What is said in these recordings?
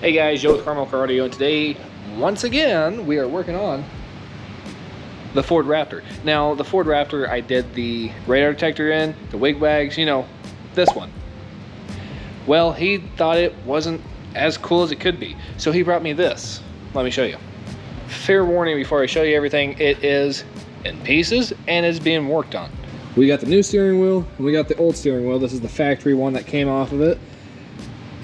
Hey guys, Joe with Carmel Car Audio, and today, once again, we are working on the Ford Raptor. Now, the Ford Raptor, I did the radar detector in, the wigwags, you know, this one. Well, he thought it wasn't as cool as it could be, so he brought me this. Let me show you. Fair warning before I show you everything, it is in pieces and is being worked on. We got the new steering wheel, and we got the old steering wheel. This is the factory one that came off of it.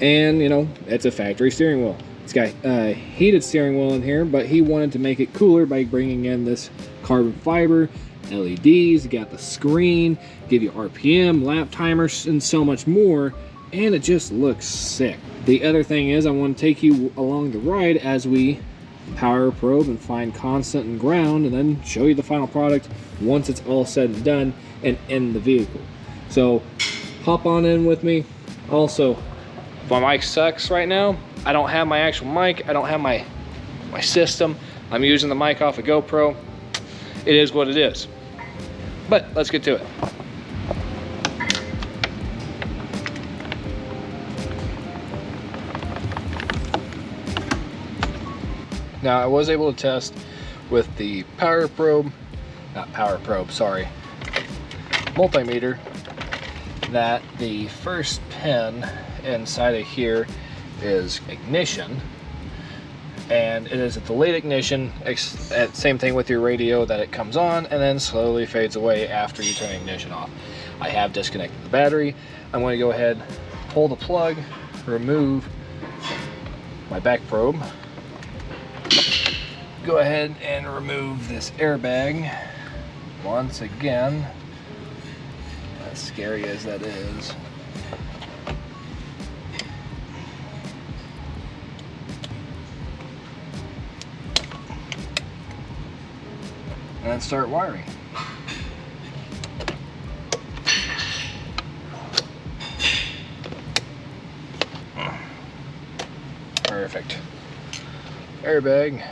And you know, it's a factory steering wheel. It's got a heated steering wheel in here, but he wanted to make it cooler by bringing in this carbon fiber, LEDs, you got the screen, give you RPM, lap timers, and so much more, and it just looks sick. The other thing is I want to take you along the ride as we power probe and find constant and ground, and then show you the final product once it's all said and done and in the vehicle. So hop on in with me. Also, my mic sucks right now. I don't have my actual mic. I don't have my system. I'm using the mic off a GoPro. It is what it is. But let's get to it. Now, I was able to test with the multimeter, that the first pin inside of here is ignition, and it is at the late ignition. Same thing with your radio, that it comes on and then slowly fades away after you turn the ignition off. I have disconnected the battery. I'm going to go ahead, pull the plug, remove my back probe, go ahead and remove this airbag once again, as scary as that is. And then start wiring. Perfect. Airbag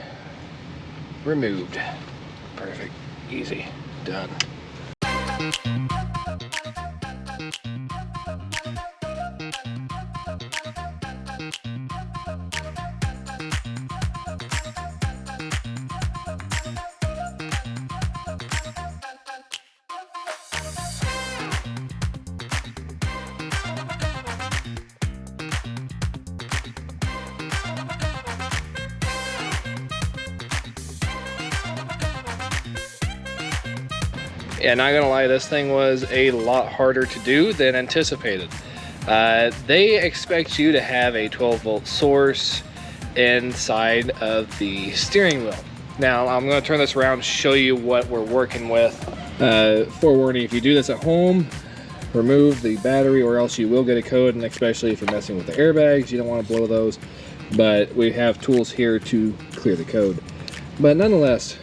removed. Perfect. Easy. Done. Yeah, not gonna lie, this thing was a lot harder to do than anticipated. They expect you to have a 12-volt source inside of the steering wheel. Now, I'm gonna turn this around and show you what we're working with. Forewarning, if you do this at home, remove the battery or else you will get a code, and especially if you're messing with the airbags, you don't wanna blow those. But we have tools here to clear the code. But nonetheless,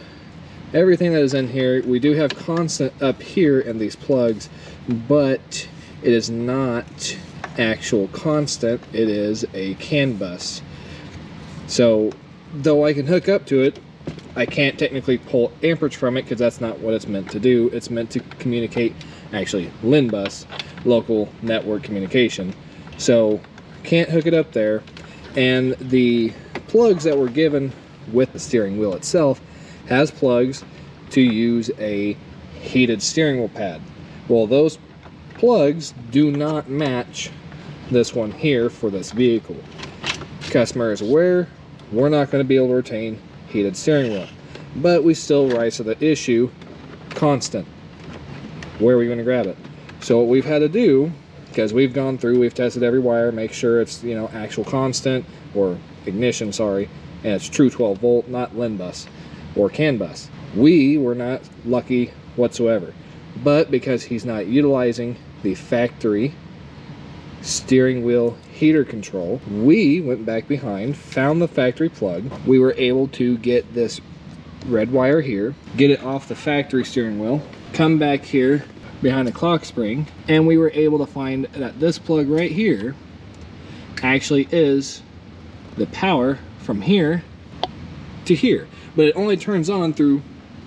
everything that is in here, we do have constant up here in these plugs, but it is not actual constant, it is a CAN bus. So, though I can hook up to it, I can't technically pull amperage from it because that's not what it's meant to do. It's meant to communicate, actually, LIN bus, local network communication. So, can't hook it up there. And the plugs that were given with the steering wheel itself has plugs to use a heated steering wheel pad. Well, those plugs do not match this one here for this vehicle. Customer is aware we're not going to be able to retain heated steering wheel, but we still rise to the issue, constant. Where are we going to grab it? So what we've had to do, because we've gone through, we've tested every wire, make sure it's, you know, actual constant or ignition, sorry, and it's true 12 volt, not LIN bus or CAN bus. We were not lucky whatsoever, but because he's not utilizing the factory steering wheel heater control, we went back behind, found the factory plug. We were able to get this red wire here, get it off the factory steering wheel, come back here behind the clock spring, and we were able to find that this plug right here actually is the power from here to here, but it only turns on through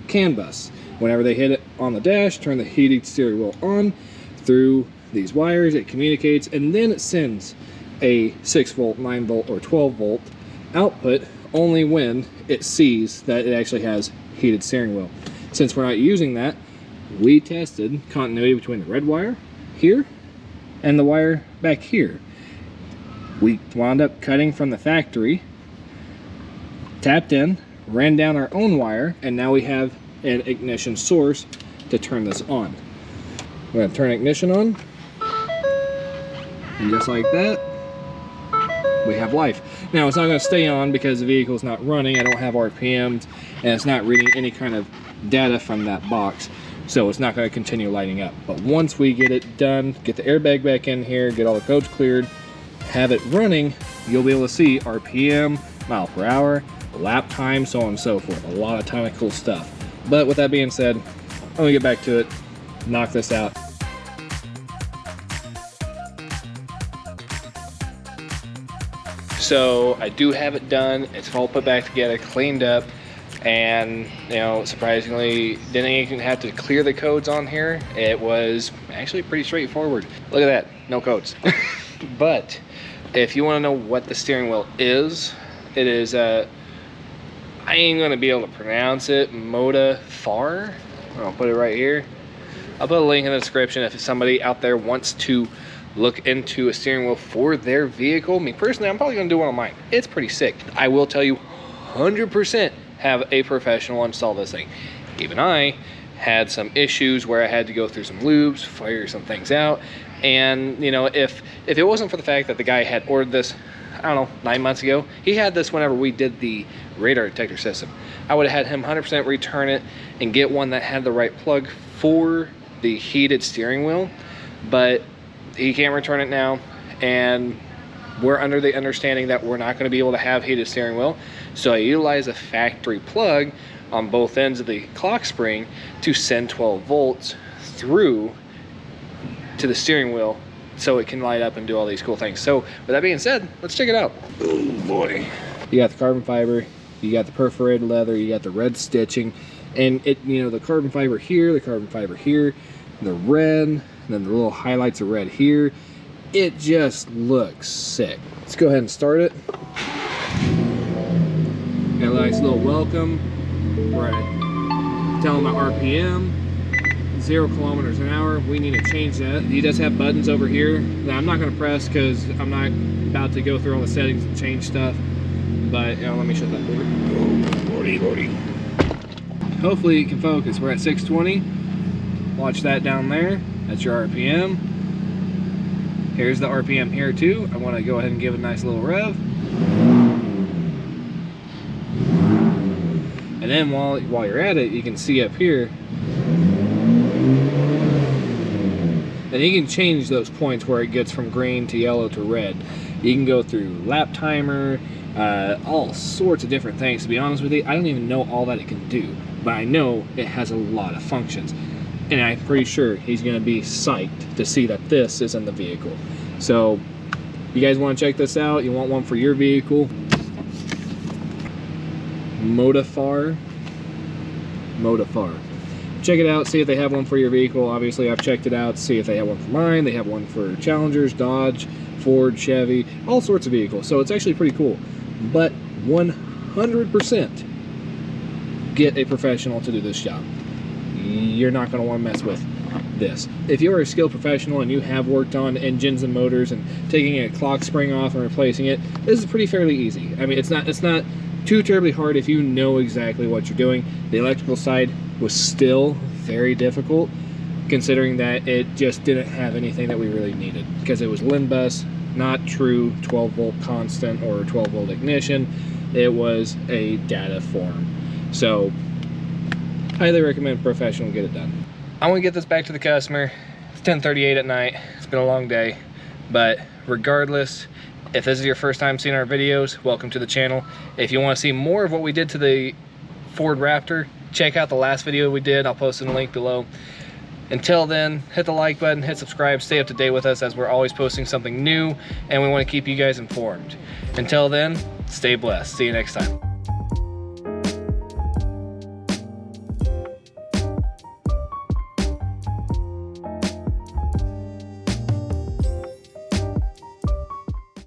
CAN bus. Whenever they hit it on the dash, turn the heated steering wheel on through these wires, it communicates, and then it sends a 6 volt, 9 volt, or 12 volt output only when it sees that it actually has heated steering wheel. Since we're not using that, we tested continuity between the red wire here and the wire back here. We wound up cutting from the factory, tapped in, ran down our own wire, and now we have an ignition source to turn this on. We're going to turn ignition on, and just like that, we have life. Now it's not going to stay on because the vehicle is not running. I don't have RPMs, and it's not reading any kind of data from that box, so it's not going to continue lighting up. But once we get it done, get the airbag back in here, get all the codes cleared, have it running, you'll be able to see RPM, mile per hour, lap time, so on and so forth. A lot of ton of cool stuff. But with that being said, I'm gonna get back to it, knock this out. So I do have it done. It's all put back together, cleaned up, and you know, surprisingly, didn't even have to clear the codes on here. It was actually pretty straightforward. Look at that, no codes. But if you want to know what the steering wheel is, it is I ain't gonna be able to pronounce it. Motafar. I'll put it right here. I'll put a link in the description if somebody out there wants to look into a steering wheel for their vehicle. Me personally, I'm probably gonna do one on mine. It's pretty sick. I will tell you, 100% have a professional install this thing. Even I had some issues where I had to go through some loops, figure some things out. And you know, if it wasn't for the fact that the guy had ordered this, I don't know, 9 months ago, he had this whenever we did the radar detector system, I would have had him 100% return it and get one that had the right plug for the heated steering wheel. But he can't return it now, and we're under the understanding that we're not going to be able to have heated steering wheel. So I utilize a factory plug on both ends of the clock spring to send 12 volts through to the steering wheel so it can light up and do all these cool things. So with that being said, let's check it out. Oh boy. You got the carbon fiber, you got the perforated leather, you got the red stitching, and it, you know, the carbon fiber here, the carbon fiber here, the red, and then the little highlights of red here. It just looks sick. Let's go ahead and start it. Got a nice little welcome where I tell them my RPM, 0 kilometers an hour. We need to change that. He does have buttons over here that I'm not going to press because I'm not about to go through all the settings and change stuff. But you know, let me shut that door. Hopefully you can focus. We're at 620. Watch that down there. That's your RPM. Here's the RPM here too. I want to go ahead and give it a nice little rev. And then while you're at it, you can see up here, and you can change those points where it gets from green to yellow to red. You can go through lap timer, all sorts of different things. To be honest with you, I don't even know all that it can do, but I know it has a lot of functions. And I'm pretty sure he's going to be psyched to see that this is in the vehicle. So, you guys want to check this out? You want one for your vehicle? Motafar. Check it out, see if they have one for your vehicle. Obviously, I've checked it out, see if they have one for mine. They have one for Challengers, Dodge, Ford, Chevy, all sorts of vehicles. So it's actually pretty cool. But 100% get a professional to do this job. You're not going to want to mess with this. If you're a skilled professional and you have worked on engines and motors and taking a clock spring off and replacing it, this is fairly easy. I mean, it's not too terribly hard if you know exactly what you're doing. The electrical side was still very difficult, considering that it just didn't have anything that we really needed, because it was LIN bus, not true 12 volt constant or 12 volt ignition. It was a data form. So highly recommend professional get it done. I want to get this back to the customer. It's 10:38 at night. It's been a long day, but regardless, if this is your first time seeing our videos, welcome to the channel. If you want to see more of what we did to the Ford Raptor, check out the last video we did. I'll post in the link below. Until then, hit the like button, hit subscribe, stay up to date with us as we're always posting something new, and we want to keep you guys informed. Until then, stay blessed. See you next time.